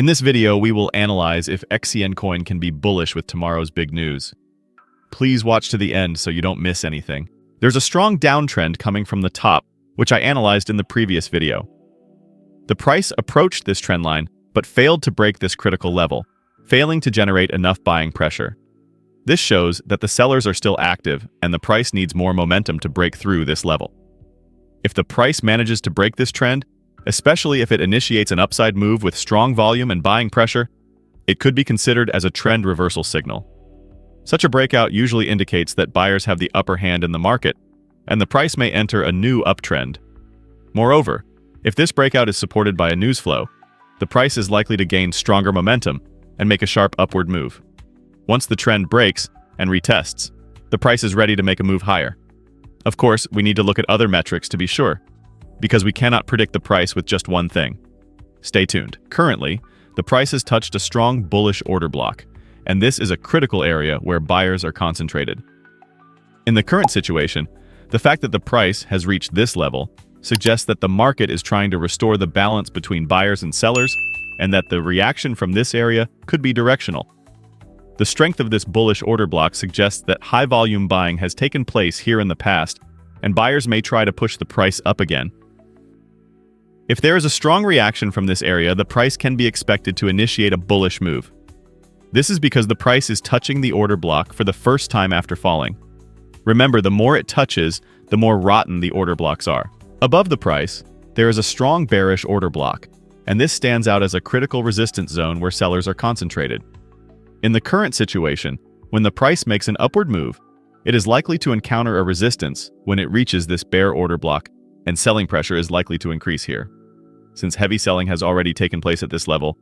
In this video, we will analyze if XCN coin can be bullish with tomorrow's big news. Please watch to the end so you don't miss anything. There's a strong downtrend coming from the top, which I analyzed in the previous video. The price approached this trend line, but failed to break this critical level, failing to generate enough buying pressure. This shows that the sellers are still active and the price needs more momentum to break through this level. If the price manages to break this trend, especially if it initiates an upside move with strong volume and buying pressure, it could be considered as a trend reversal signal. Such a breakout usually indicates that buyers have the upper hand in the market, and the price may enter a new uptrend. Moreover, if this breakout is supported by a news flow, the price is likely to gain stronger momentum and make a sharp upward move. Once the trend breaks and retests, the price is ready to make a move higher. Of course, we need to look at other metrics to be sure, because we cannot predict the price with just one thing. Stay tuned. Currently, the price has touched a strong bullish order block, and this is a critical area where buyers are concentrated. In the current situation, the fact that the price has reached this level suggests that the market is trying to restore the balance between buyers and sellers, and that the reaction from this area could be directional. The strength of this bullish order block suggests that high-volume buying has taken place here in the past, and buyers may try to push the price up again. If there is a strong reaction from this area, the price can be expected to initiate a bullish move. This is because the price is touching the order block for the first time after falling. Remember, the more it touches, the more rotten the order blocks are. Above the price, there is a strong bearish order block, and this stands out as a critical resistance zone where sellers are concentrated. In the current situation, when the price makes an upward move, it is likely to encounter a resistance when it reaches this bear order block, and selling pressure is likely to increase here. Since heavy selling has already taken place at this level,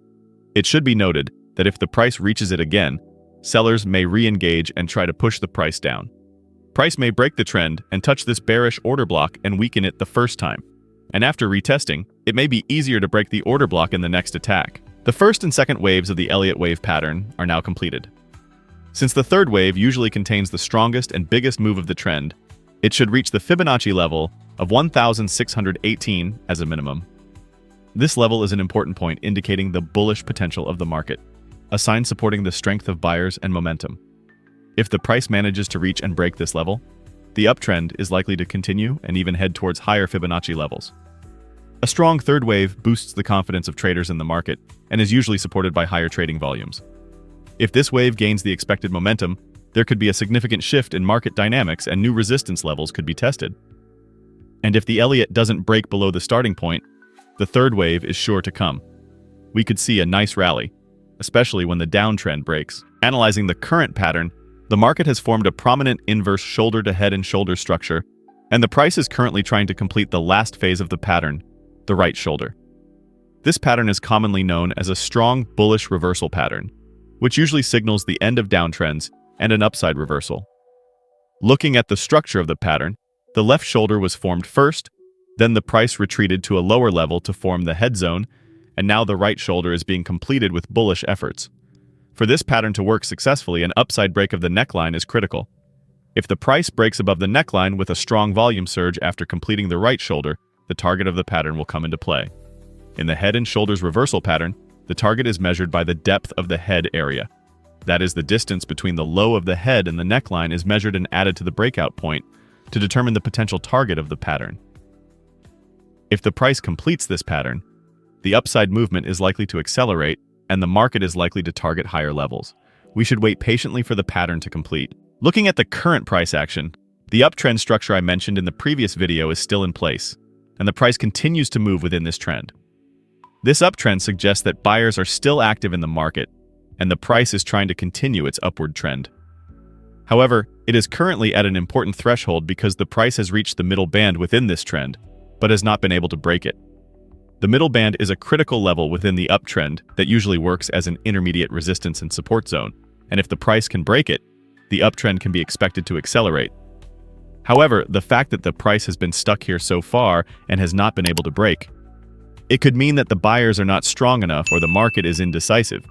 it should be noted that if the price reaches it again, sellers may re-engage and try to push the price down. Price may break the trend and touch this bearish order block and weaken it the first time. And after retesting, it may be easier to break the order block in the next attack. The first and second waves of the Elliott wave pattern are now completed. Since the third wave usually contains the strongest and biggest move of the trend, it should reach the Fibonacci level of 1,618 as a minimum. This level is an important point indicating the bullish potential of the market, a sign supporting the strength of buyers and momentum. If the price manages to reach and break this level, the uptrend is likely to continue and even head towards higher Fibonacci levels. A strong third wave boosts the confidence of traders in the market and is usually supported by higher trading volumes. If this wave gains the expected momentum, there could be a significant shift in market dynamics and new resistance levels could be tested. And if the Elliott doesn't break below the starting point, the third wave is sure to come. We could see a nice rally, especially when the downtrend breaks. Analyzing the current pattern, the market has formed a prominent inverse shoulder to head and shoulder structure, and the price is currently trying to complete the last phase of the pattern, the right shoulder. This pattern is commonly known as a strong bullish reversal pattern, which usually signals the end of downtrends and an upside reversal. Looking at the structure of the pattern, the left shoulder was formed first, then the price retreated to a lower level to form the head zone, and now the right shoulder is being completed with bullish efforts. For this pattern to work successfully, an upside break of the neckline is critical. If the price breaks above the neckline with a strong volume surge after completing the right shoulder, the target of the pattern will come into play. In the head and shoulders reversal pattern, the target is measured by the depth of the head area. That is, the distance between the low of the head and the neckline is measured and added to the breakout point to determine the potential target of the pattern. If the price completes this pattern, the upside movement is likely to accelerate and the market is likely to target higher levels. We should wait patiently for the pattern to complete. Looking at the current price action, the uptrend structure I mentioned in the previous video is still in place, and the price continues to move within this trend. This uptrend suggests that buyers are still active in the market, and the price is trying to continue its upward trend. However, it is currently at an important threshold because the price has reached the middle band within this trend, but has not been able to break it. The middle band is a critical level within the uptrend that usually works as an intermediate resistance and support zone, and if the price can break it, the uptrend can be expected to accelerate. However, the fact that the price has been stuck here so far and has not been able to break, it could mean that the buyers are not strong enough or the market is indecisive.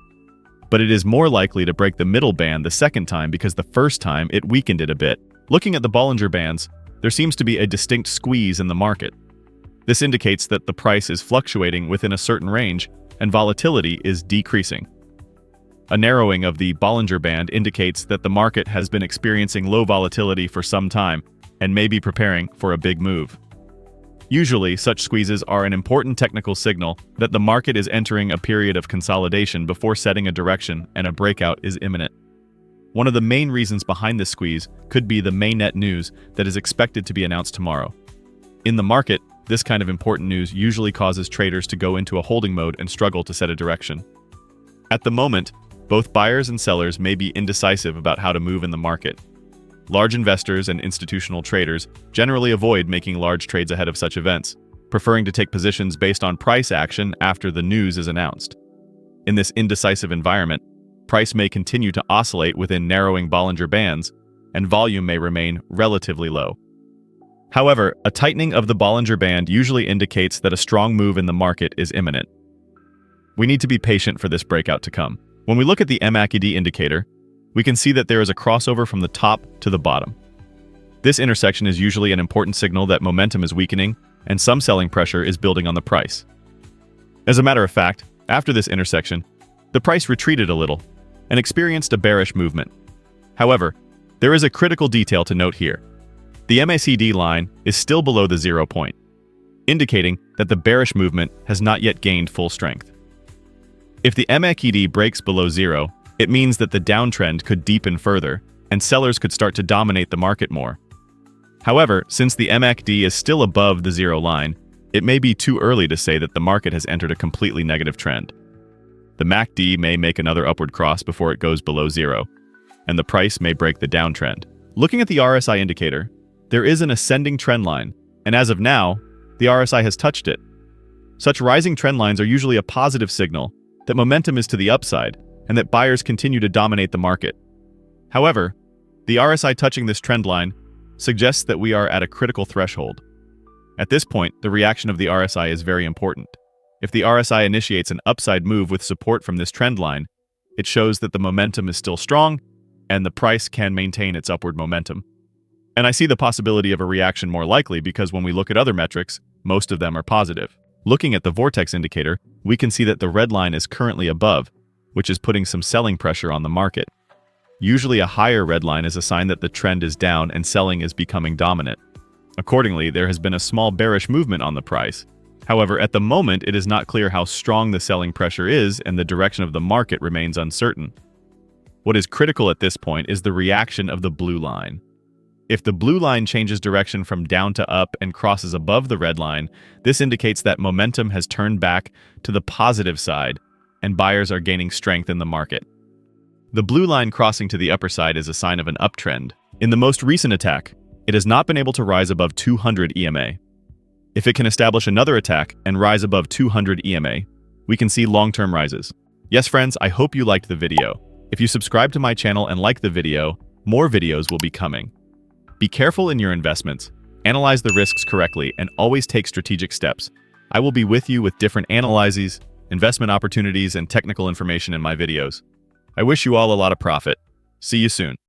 But it is more likely to break the middle band the second time because the first time it weakened it a bit. Looking at the Bollinger Bands, there seems to be a distinct squeeze in the market. This indicates that the price is fluctuating within a certain range and volatility is decreasing. A narrowing of the Bollinger Band indicates that the market has been experiencing low volatility for some time and may be preparing for a big move. Usually, such squeezes are an important technical signal that the market is entering a period of consolidation before setting a direction and a breakout is imminent. One of the main reasons behind this squeeze could be the mainnet news that is expected to be announced tomorrow. In the market, this kind of important news usually causes traders to go into a holding mode and struggle to set a direction. At the moment, both buyers and sellers may be indecisive about how to move in the market. Large investors and institutional traders generally avoid making large trades ahead of such events, preferring to take positions based on price action after the news is announced. In this indecisive environment, price may continue to oscillate within narrowing Bollinger Bands, and volume may remain relatively low. However, a tightening of the Bollinger Band usually indicates that a strong move in the market is imminent. We need to be patient for this breakout to come. When we look at the ANALYSIS2025 indicator, we can see that there is a crossover from the top to the bottom. This intersection is usually an important signal that momentum is weakening and some selling pressure is building on the price. As a matter of fact, after this intersection, the price retreated a little and experienced a bearish movement. However, there is a critical detail to note here. The MACD line is still below the 0 point, indicating that the bearish movement has not yet gained full strength. If the MACD breaks below 0, it means that the downtrend could deepen further, and sellers could start to dominate the market more. However, since the MACD is still above the 0 line, it may be too early to say that the market has entered a completely negative trend. The MACD may make another upward cross before it goes below 0, and the price may break the downtrend. Looking at the RSI indicator, there is an ascending trend line, and as of now, the RSI has touched it. Such rising trend lines are usually a positive signal that momentum is to the upside, and that buyers continue to dominate the market. However, the RSI touching this trend line suggests that we are at a critical threshold. At this point, the reaction of the RSI is very important. If the RSI initiates an upside move with support from this trend line, it shows that the momentum is still strong and the price can maintain its upward momentum. And I see the possibility of a reaction more likely because when we look at other metrics, most of them are positive. Looking at the vortex indicator, we can see that the red line is currently above, which is putting some selling pressure on the market. Usually a higher red line is a sign that the trend is down and selling is becoming dominant. Accordingly, there has been a small bearish movement on the price. However, at the moment, it is not clear how strong the selling pressure is and the direction of the market remains uncertain. What is critical at this point is the reaction of the blue line. If the blue line changes direction from down to up and crosses above the red line, this indicates that momentum has turned back to the positive side and buyers are gaining strength in the market. The blue line crossing to the upper side is a sign of an uptrend. In the most recent attack, it has not been able to rise above 200 EMA. If it can establish another attack and rise above 200 EMA, we can see long-term rises. Yes, friends, I hope you liked the video. If you subscribe to my channel and like the video, more videos will be coming. Be careful in your investments, analyze the risks correctly, and always take strategic steps. I will be with you with different analyses, investment opportunities, and technical information in my videos. I wish you all a lot of profit. See you soon.